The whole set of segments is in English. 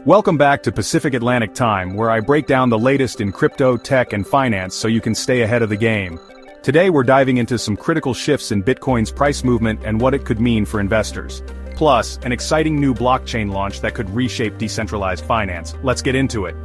Welcome back to Pacific Atlantic Time, where I break down the latest in crypto, tech, and finance so you can stay ahead of the game. Today we're diving into some critical shifts in Bitcoin's price movement and what it could mean for investors. Plus, an exciting new blockchain launch that could reshape decentralized finance. Let's get into it.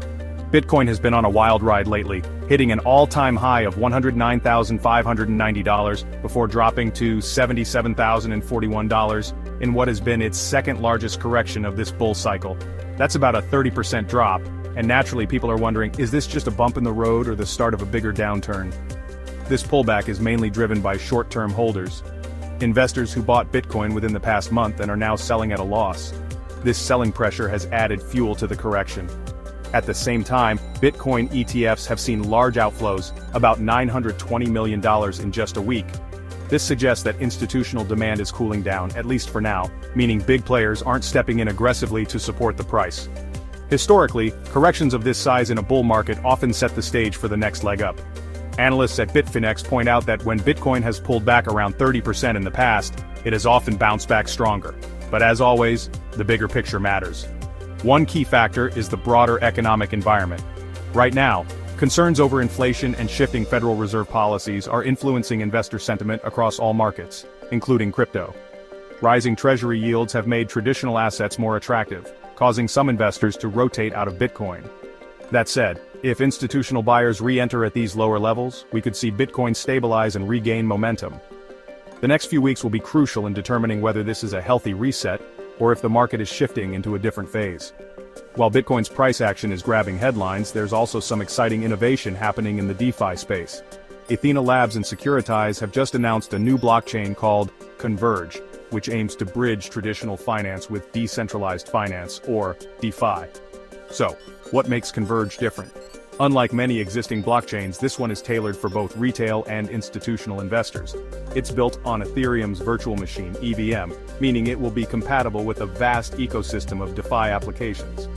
Bitcoin has been on a wild ride lately, hitting an all-time high of $109,590 before dropping to $77,041 in what has been its second largest correction of this bull cycle. That's about a 30% drop, and naturally people are wondering, is this just a bump in the road or the start of a bigger downturn? This pullback is mainly driven by short-term holders, investors who bought Bitcoin within the past month and are now selling at a loss. This selling pressure has added fuel to the correction. At the same time, Bitcoin ETFs have seen large outflows, about $920 million in just a week. This suggests that institutional demand is cooling down, at least for now, meaning big players aren't stepping in aggressively to support the price. Historically, corrections of this size in a bull market often set the stage for the next leg up. Analysts at Bitfinex point out that when Bitcoin has pulled back around 30% in the past, it has often bounced back stronger. But as always, the bigger picture matters. One key factor is the broader economic environment. Right now, concerns over inflation and shifting Federal Reserve policies are influencing investor sentiment across all markets, including crypto. Rising treasury yields have made traditional assets more attractive, causing some investors to rotate out of Bitcoin. That said, if institutional buyers re-enter at these lower levels, we could see Bitcoin stabilize and regain momentum. The next few weeks will be crucial in determining whether this is a healthy reset, or if the market is shifting into a different phase. While Bitcoin's price action is grabbing headlines, there's also some exciting innovation happening in the DeFi space. Athena Labs and Securitize have just announced a new blockchain called Converge, which aims to bridge traditional finance with decentralized finance, or DeFi. So, what makes Converge different? Unlike many existing blockchains, this one is tailored for both retail and institutional investors. It's built on Ethereum's virtual machine, EVM, meaning it will be compatible with a vast ecosystem of DeFi applications.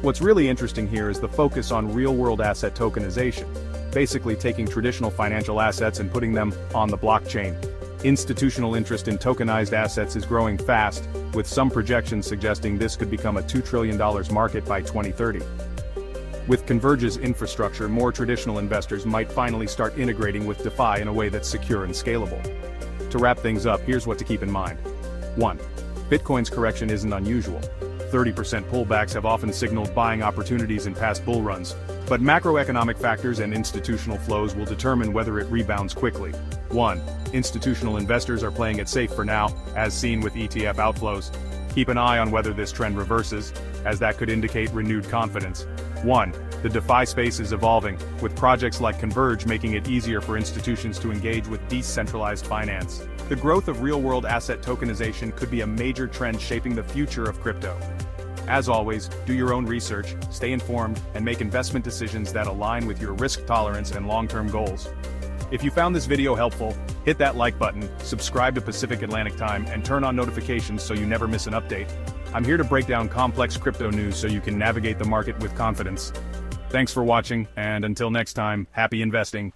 What's really interesting here is the focus on real-world asset tokenization, basically taking traditional financial assets and putting them on the blockchain. Institutional interest in tokenized assets is growing fast, with some projections suggesting this could become a $2 trillion market by 2030. With Converge's infrastructure, more traditional investors might finally start integrating with DeFi in a way that's secure and scalable. To wrap things up, here's what to keep in mind. 1. Bitcoin's correction isn't unusual. 30% pullbacks have often signaled buying opportunities in past bull runs, but macroeconomic factors and institutional flows will determine whether it rebounds quickly. 1. Institutional investors are playing it safe for now, as seen with ETF outflows. Keep an eye on whether this trend reverses, as that could indicate renewed confidence. 1. The DeFi space is evolving, with projects like Converge making it easier for institutions to engage with decentralized finance. The growth of real-world asset tokenization could be a major trend shaping the future of crypto. As always, do your own research, stay informed, and make investment decisions that align with your risk tolerance and long-term goals. If you found this video helpful, hit that like button, subscribe to Pacific Atlantic Time, and turn on notifications so you never miss an update. I'm here to break down complex crypto news so you can navigate the market with confidence. Thanks for watching, and until next time, happy investing.